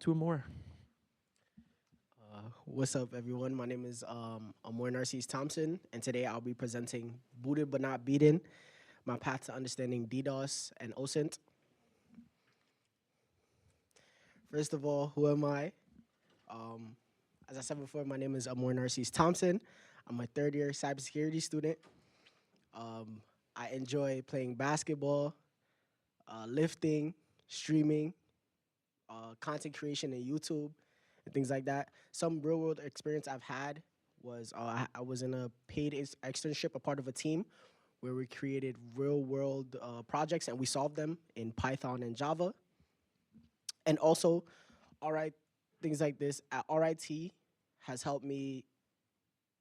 to Amour. What's up, everyone? My name is Amour Narcisse Thompson, and today I'll be presenting Booted But Not Beaten, my path to understanding DDoS and OSINT. First of all, who am I? Um, as I said before, my name is Amour Narcisse Thompson. I'm a third year cybersecurity student. Um, I enjoy playing basketball, lifting, streaming, content creation in YouTube, and things like that. Some real world experience I've had was I was in a paid externship, a part of a team where we created real world projects and we solved them in Python and Java. And also, all right, things like this at RIT has helped me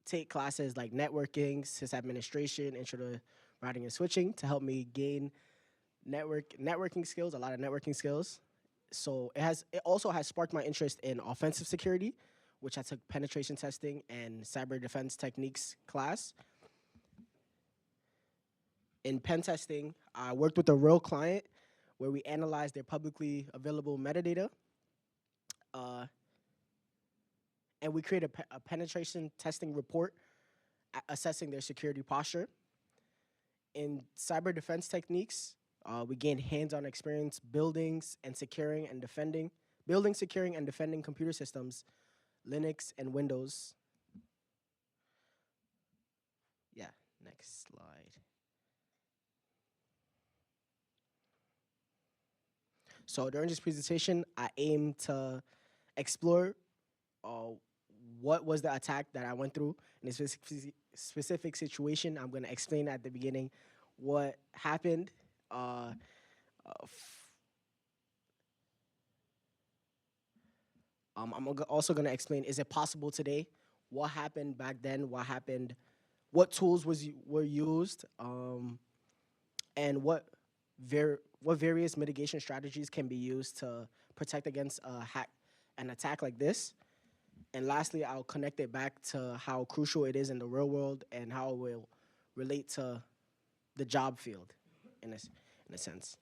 take classes like networking, sysadministration, intro to routing and switching to help me gain networking skills, a lot of networking skills. So it also has sparked my interest in offensive security, which I took penetration testing and cyber defense techniques class. In pen testing, I worked with a real client where we analyzed their publicly available metadata, uh, and we created a penetration testing report assessing their security posture. In cyber defense techniques, we gained hands-on experience building, securing, and defending computer systems, Linux and Windows. Yeah, next slide. So during this presentation, I aim to explore uh, what was the attack that I went through in a specific situation. I'm going to explain at the beginning what happened. Also going to explain, is it possible today? What happened back then? What happened? What tools were used? And what various mitigation strategies can be used to protect against an attack like this. And lastly, I'll connect it back to how crucial it is in the real world and how it will relate to the job field in a sense.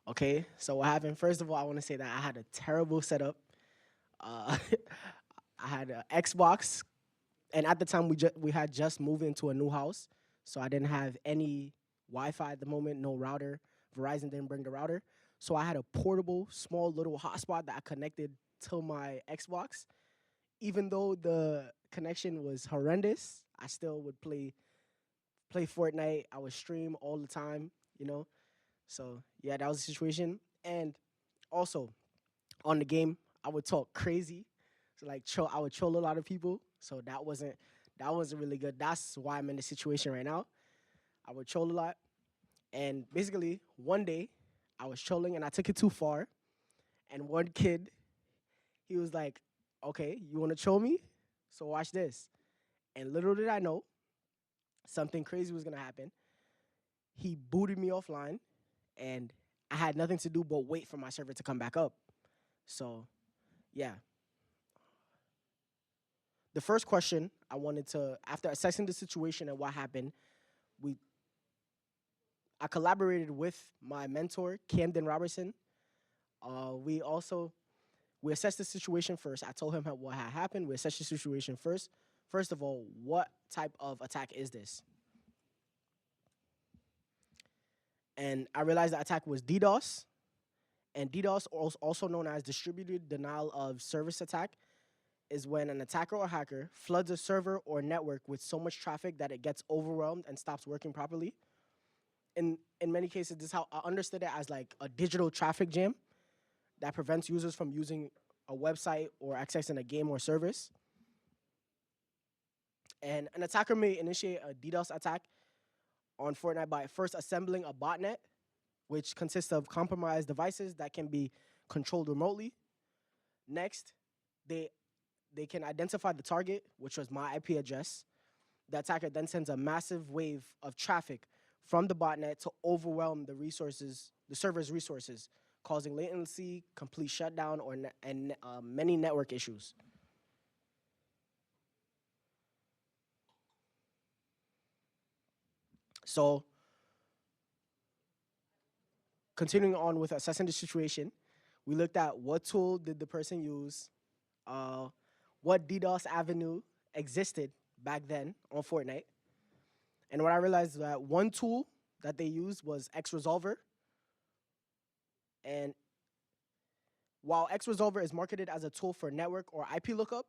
Okay, so what happened? First of all, I want to say that I had a terrible setup. Uh, I had an Xbox, and at the time we had just moved into a new house, so I didn't have any Wi-Fi at the moment, no router. Verizon didn't bring the router, so I had a portable, small little hotspot that I connected to my Xbox. Even though the connection was horrendous, I still would play Fortnite. I would stream all the time, you know. So yeah, that was the situation. And also on the game, I would talk crazy. So like I would troll a lot of people. So that wasn't really good. That's why I'm in the situation right now. I would troll a lot. And basically, one day I was trolling and I took it too far. And one kid, he was like, "Okay, you want to troll me? So watch this." And little did I know, something crazy was gonna happen. He booted me offline, and I had nothing to do but wait for my server to come back up. So yeah, the first question I wanted to, after assessing the situation and what happened, we I collaborated with my mentor, Camden Robertson. We assessed the situation first. I told him what had happened. We assessed the situation first. First of all, what type of attack is this? And I realized the attack was DDoS, and DDoS, also known as distributed denial of service attack, is when an attacker or hacker floods a server or network with so much traffic that it gets overwhelmed and stops working properly. In many cases, this is how I understood it, as like a digital traffic jam that prevents users from using a website or accessing a game or service. And an attacker may initiate a DDoS attack on Fortnite by first assembling a botnet, which consists of compromised devices that can be controlled remotely. Next, they they can identify the target, which was my IP address. The attacker then sends a massive wave of traffic from the botnet to overwhelm the server's resources, causing latency, complete shutdown, and many network issues. So Continuing on with assessing the situation, we looked at what tool did the person use, uh, what DDoS avenue existed back then on Fortnite. And what I realized that one tool that they used was X-Resolver. And while X-Resolver is marketed as a tool for network or IP lookup,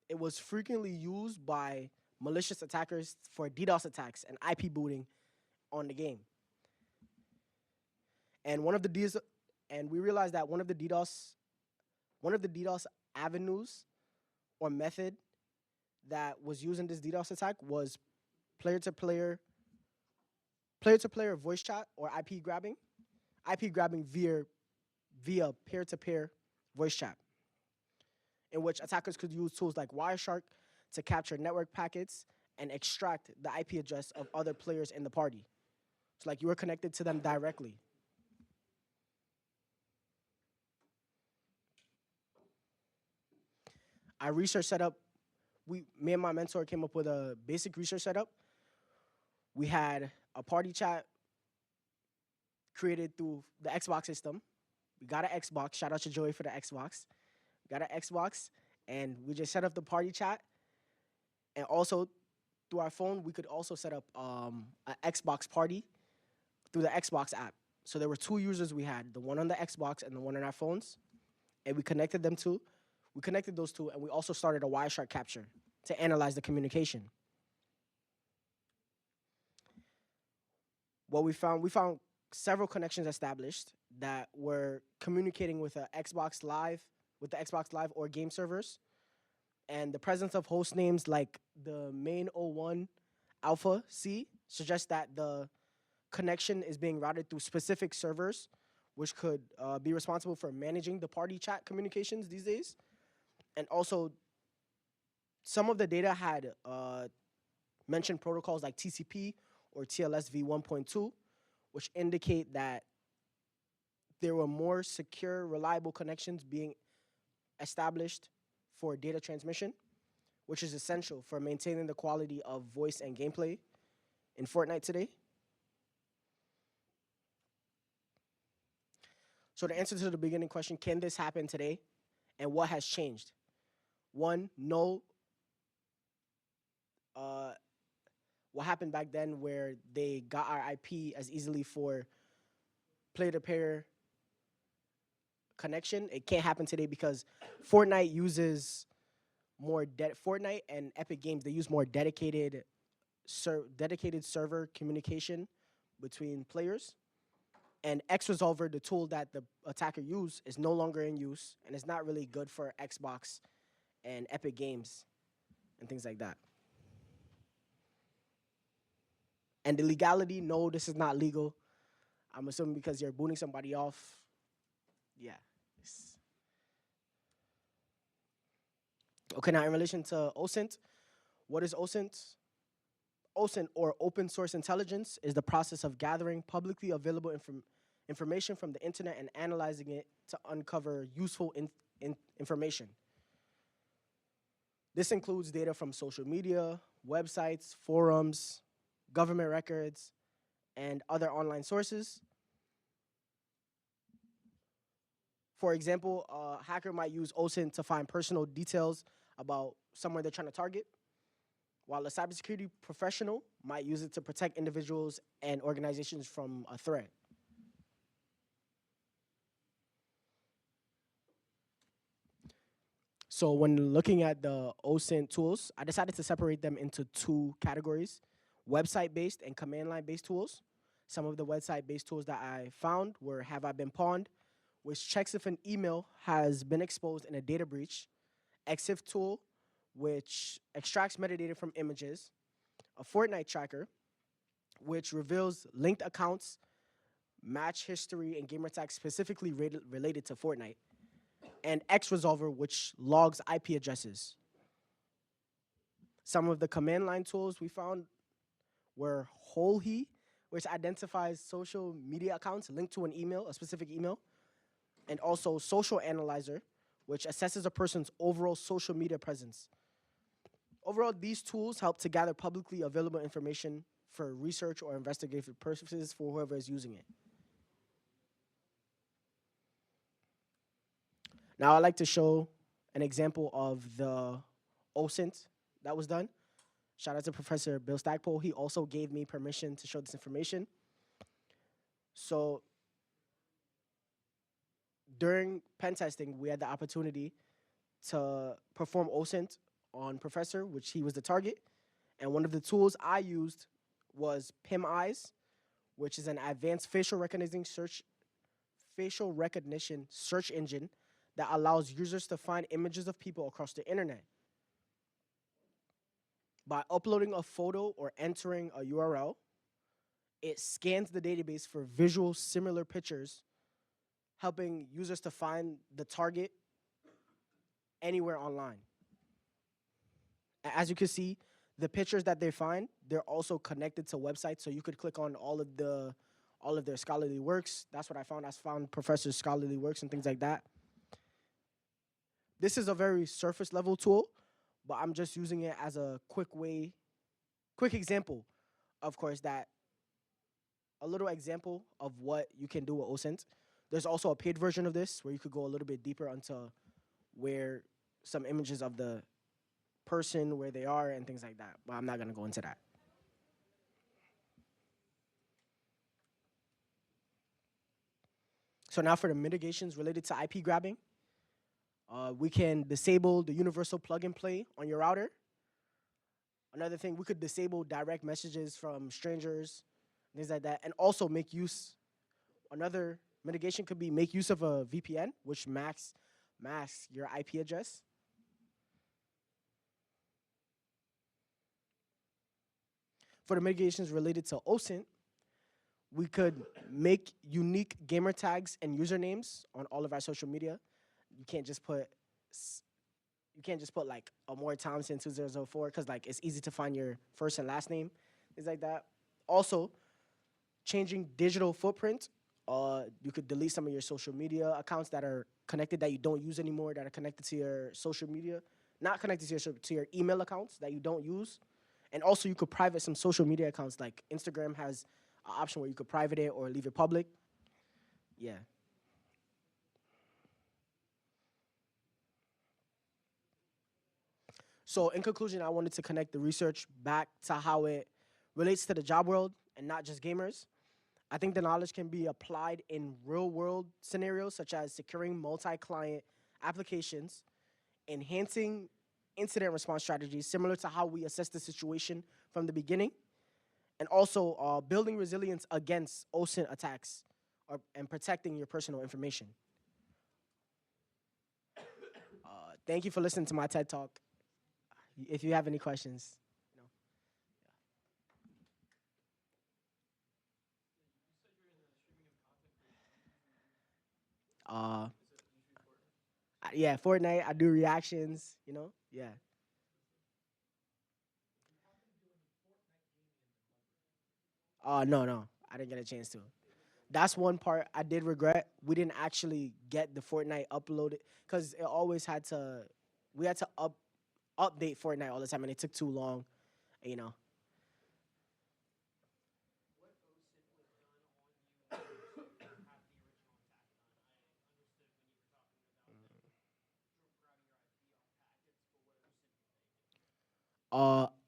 it was frequently used by malicious attackers for DDoS attacks and IP booting on the game. And we realized that one of the DDoS avenues or method that was used in this DDoS attack was player-to-player voice chat or IP grabbing via peer-to-peer voice chat, in which attackers could use tools like Wireshark to capture network packets and extract the IP address of other players in the party. So like you were connected to them directly. Our research setup, me and my mentor came up with a basic research setup. We had a party chat created through the Xbox system. We got an Xbox. Shout out to Joey for the Xbox. We got an Xbox, and we just set up the party chat. And also, through our phone, we could also set up an Xbox party through the Xbox app. So there were two users we had, the one on the Xbox and the one on our phones. And we connected those two, and we also started a Wireshark capture to analyze the communication. What we found several connections established that were communicating with the Xbox Live or game servers, and the presence of host names like the main 01 Alpha C suggests that the connection is being routed through specific servers, which could be responsible for managing the party chat communications these days. And also, some of the data had mentioned protocols like TCP or TLS v1.2, which indicate that there were more secure, reliable connections being established for data transmission, which is essential for maintaining the quality of voice and gameplay in Fortnite today. So the answer to the beginning question, can this happen today? And what has changed? One, no. What happened back then where they got our IP as easily for player-to-player connection, it can't happen today because Fortnite uses more Fortnite and Epic Games, they use more dedicated server communication between players. And X-Resolver, the tool that the attacker used, is no longer in use, and it's not really good for Xbox and Epic Games and things like that. And the legality, no, this is not legal. I'm assuming because you're booting somebody off. Yeah. Okay, now in relation to OSINT, what is OSINT? OSINT, or open source intelligence, is the process of gathering publicly available information from the internet and analyzing it to uncover useful information. This includes data from social media, websites, forums, government records, and other online sources. For example, a hacker might use OSINT to find personal details about someone they're trying to target, while a cybersecurity professional might use it to protect individuals and organizations from a threat. So when looking at the OSINT tools, I decided to separate them into two categories: website-based and command line-based tools. Some of the website-based tools that I found were Have I Been Pawned, which checks if an email has been exposed in a data breach; EXIF tool, which extracts metadata from images; a Fortnite tracker, which reveals linked accounts, match history, and gamer tags specifically related to Fortnite; and X-Resolver, which logs IP addresses. Some of the command line tools we found were Holhe, which identifies social media accounts linked to an email, a specific email; and also Social Analyzer, which assesses a person's overall social media presence. Overall, these tools help to gather publicly available information for research or investigative purposes for whoever is using it. Now I'd like to show an example of the OSINT that was done. Shout out to Professor Bill Stackpole. He also gave me permission to show this information. So during pen testing, we had the opportunity to perform OSINT on Professor, which he was the target. And one of the tools I used was PIM Eyes, which is an advanced facial recognition search engine that allows users to find images of people across the internet. By uploading a photo or entering a URL, it scans the database for visual similar pictures, helping users to find the target anywhere online. As you can see, the pictures that they find, they're also connected to websites, so you could click on all of their scholarly works. That's what I found. I found professors' scholarly works and things like that. This is a very surface level tool, but I'm just using it as a quick example, of course, that a little example of what you can do with OSINT. There's also a paid version of this where you could go a little bit deeper into where some images of the person, where they are, and things like that. But I'm not going to go into that. So now for the mitigations related to IP grabbing, we can disable the universal plug and play on your router. Another thing, we could disable direct messages from strangers, things like that, and also make use. Another mitigation could be make use of a VPN, which masks your IP address. For the mitigations related to OSINT, we could make unique gamer tags and usernames on all of our social media. You can't just put like Amour Thompson 2004 because like it's easy to find your first and last name, things like that. Also, changing digital footprint. You could delete some of your social media accounts that are connected that you don't use anymore, that are connected to your social media, not connected to your email accounts that you don't use. And also, you could private some social media accounts. Like Instagram has an option where you could private it or leave it public. Yeah. So in conclusion, I wanted to connect the research back to how it relates to the job world and not just gamers. I think the knowledge can be applied in real-world scenarios such as securing multi-client applications, enhancing incident response strategies similar to how we assess the situation from the beginning, and also building resilience against OSINT attacks and protecting your personal information. Thank you for listening to my TED Talk. If you have any questions, you know. Yeah, Fortnite. I do reactions. Yeah. No, I didn't get a chance to. That's one part I did regret. We didn't actually get the Fortnite uploaded because it always had to. We had to update Fortnite all the time, and it took too long. You know.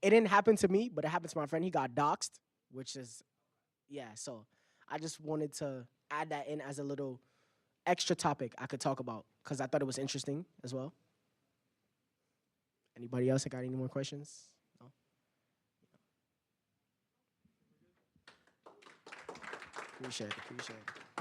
It didn't happen to me, but it happened to my friend. He got doxxed, which is, yeah. So I just wanted to add that in as a little extra topic I could talk about because I thought it was interesting as well. Anybody else? I got any more questions? No. Appreciate it.